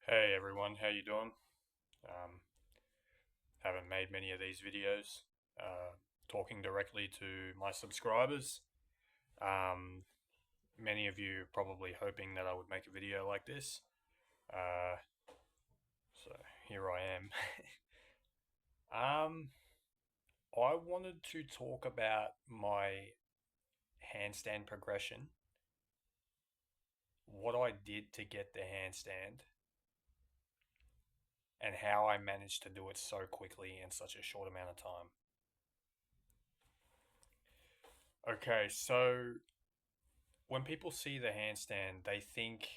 Hey everyone, how you doing? Um, haven't made many of these videos talking directly to my subscribers. Um, Many of you probably hoping that I would make a video like this. Uh, so here I am. um, I wanted to talk about my handstand progression, what I did to get the handstand, and how I managed to do it so quickly in such a short amount of time. Okay, so when people see the handstand, they think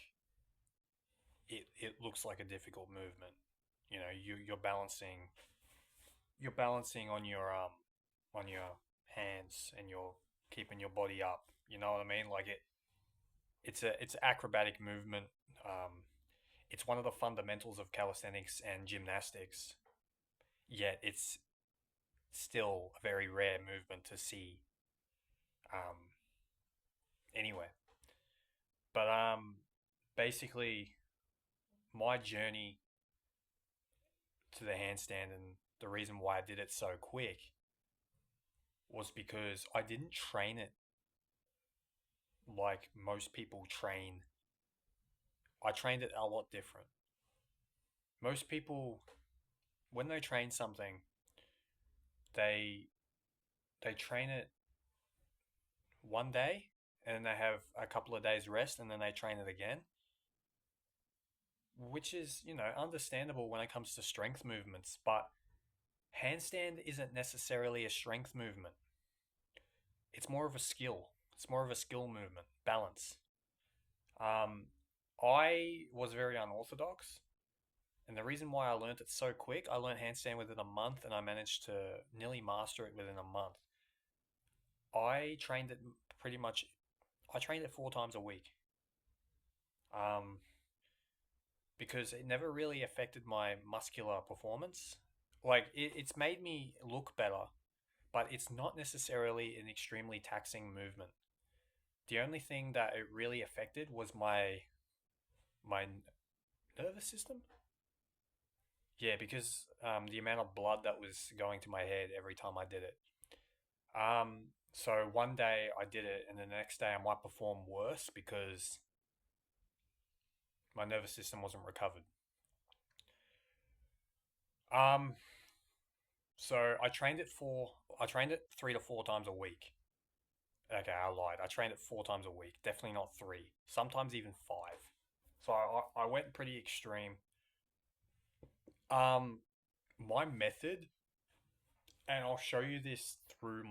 it looks like a difficult movement. You know, you're balancing on your hands and you're keeping your body up. You know what I mean? Like it's acrobatic movement. Um, it's one of the fundamentals of calisthenics and gymnastics. Yet it's still a very rare movement to see um, anywhere. But basically, my journey to the handstand and the reason why I did it so quick was because I didn't train it like most people train. I trained it a lot different. Most people, when they train something, they they train it one day and then they have a couple of days rest and then they train it again, which is, understandable when it comes to strength movements, but handstand isn't necessarily a strength movement. It's more of a skill. It's more of a skill movement, balance. Um, I was very unorthodox, and the reason why I learned it so quick, I learned handstand within a month, and I managed to nearly master it within a month. I trained it pretty much. I trained it 4 times a week, um, because it never really affected my muscular performance. Like it's made me look better, but it's not necessarily an extremely taxing movement. The only thing that it really affected was my nervous system. Yeah, because the amount of blood that was going to my head every time I did it. So one day I did it, and the next day I might perform worse because my nervous system wasn't recovered. Um, so I trained it 3 to 4 times a week. Okay, I lied. I trained it 4 times a week. Definitely not three. Sometimes even five. So I went pretty extreme. Um, my method, and I'll show you this through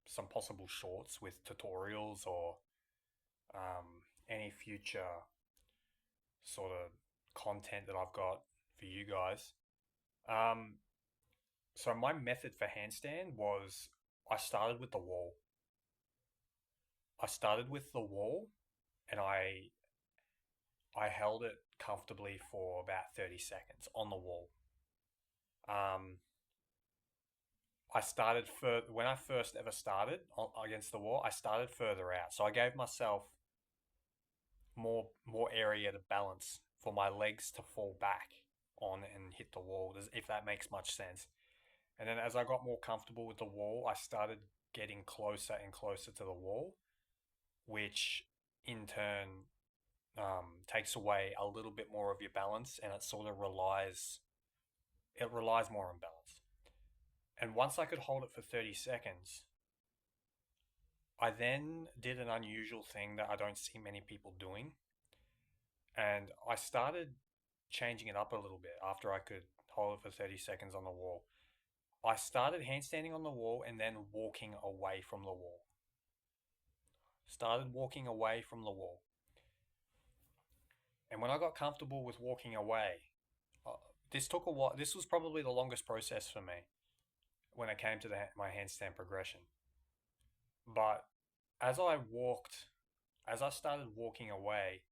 some possible shorts with tutorials or any future sort of content that I've got for you guys. Um, so my method for handstand was I started with the wall. I started with the wall and I held it comfortably for about 30 seconds on the wall. Um, I started when I first ever started against the wall. I started further out, so I gave myself more area to balance for my legs to fall back on and hit the wall. If that makes much sense. And then as I got more comfortable with the wall, I started getting closer and closer to the wall, which in turn takes away a little bit more of your balance, and it relies more on balance. And once I could hold it for 30 seconds, I then did an unusual thing that I don't see many people doing, and I started changing it up a little bit after I could hold it for 30 seconds on the wall. I started handstanding on the wall and then walking away from the wall. Started walking away from the wall. And when I got comfortable with walking away, uh, this took a while. This was probably the longest process for me when it came to my handstand progression. But as I walked, as I started walking away,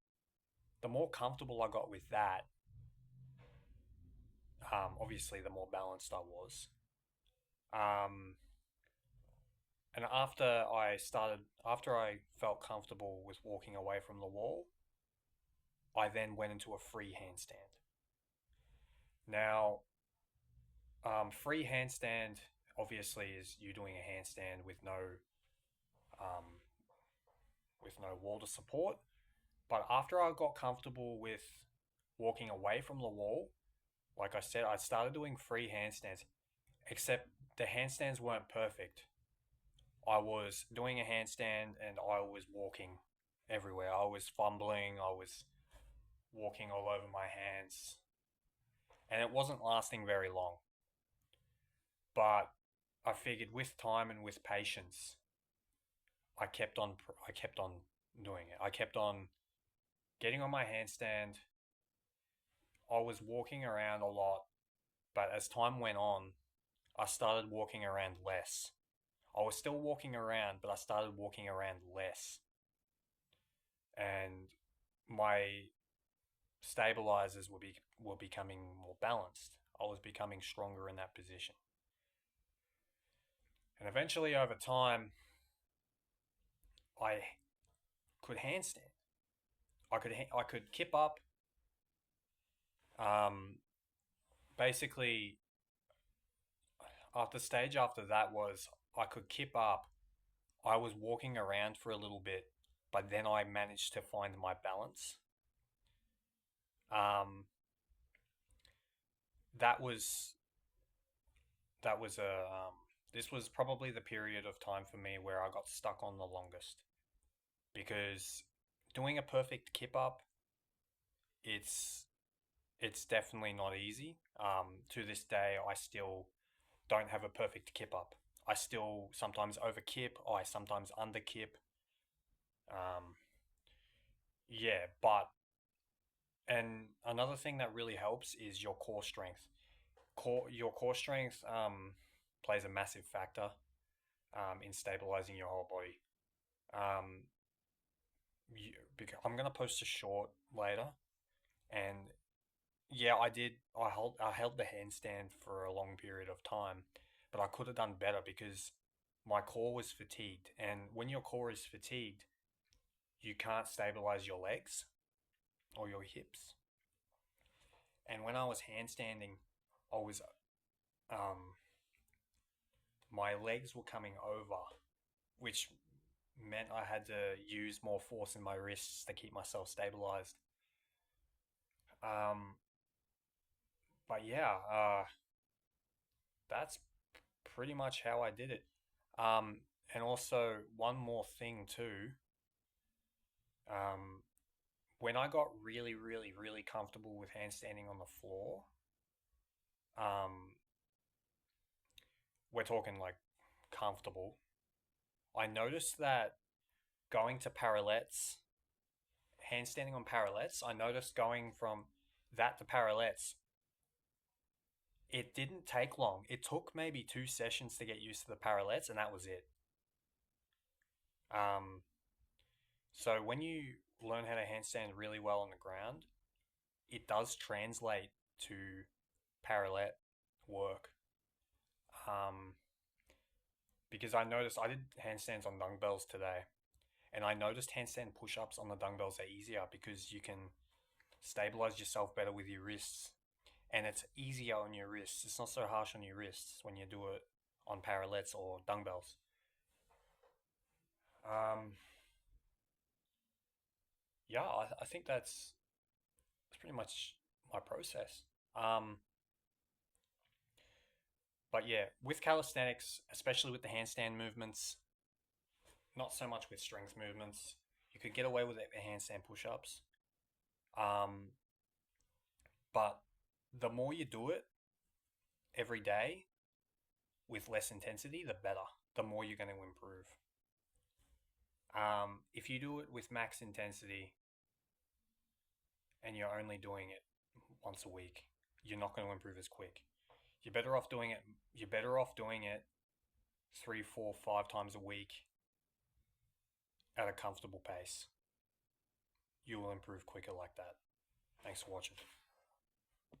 the more comfortable I got with that, obviously, the more balanced I was. Um, and after I felt comfortable with walking away from the wall, I then went into a free handstand. Now, free handstand obviously is you doing a handstand um, with no wall to support. But after I got comfortable with walking away from the wall, like I said, I started doing free handstands. Except the handstands weren't perfect. I was doing a handstand and I was walking everywhere. I was fumbling. I was walking all over my hands, and it wasn't lasting very long. But I figured with time and with patience, I kept on doing it. I kept on getting on my handstand. I was walking around a lot, but as time went on, I started walking around less. I was still walking around, but I started walking around less. And my stabilizers were becoming more balanced. I was becoming stronger in that position. And eventually over time, I could handstand. I could kip up. Um, Basically, after stage after that was I could kip up. I was walking around for a little bit, but then I managed to find my balance. Um, that was that was a this was probably the period of time for me where I got stuck on the longest because doing a perfect kip up, it's it's definitely not easy. To this day, I still don't have a perfect kip up. I still sometimes over kip. I sometimes under kip. Um, yeah, but and another thing that really helps is your core strength. Your core strength plays a massive factor in stabilizing your whole body. Um, because I'm gonna post a short later, and yeah, I did. I held the handstand for a long period of time, but I could have done better because my core was fatigued, and when your core is fatigued, you can't stabilize your legs or your hips. And when I was handstanding, I was um my legs were coming over, which meant I had to use more force in my wrists to keep myself stabilized. Um, but yeah, that's pretty much how I did it. Um, and also one more thing too. Um, when I got really, really, really comfortable with handstanding on the floor, um, we're talking like comfortable. I noticed that going to parallettes, handstanding on parallettes, I noticed going from that to parallettes, it didn't take long. It took maybe 2 sessions to get used to the parallettes, and that was it. Um, so when you learn how to handstand really well on the ground, it does translate to parallel work. Um, because I noticed I did handstands on dumbbells today, and I noticed handstand push-ups on the dumbbells are easier because you can stabilize yourself better with your wrists, and it's easier on your wrists. It's not so harsh on your wrists when you do it on parallettes or dumbbells. Um, yeah, I think that's pretty much my process. Um, but yeah, with calisthenics, especially with the handstand movements, not so much with strength movements. You could get away with it with handstand push-ups. Um, but the more you do it every day with less intensity, the better. The more you're going to improve. If you do it with max intensity and you're only doing it once a week, you're not going to improve as quick. You're better off doing it. You're better off doing it 3, 4, 5 times a week at a comfortable pace. You will improve quicker like that. Thanks for watching.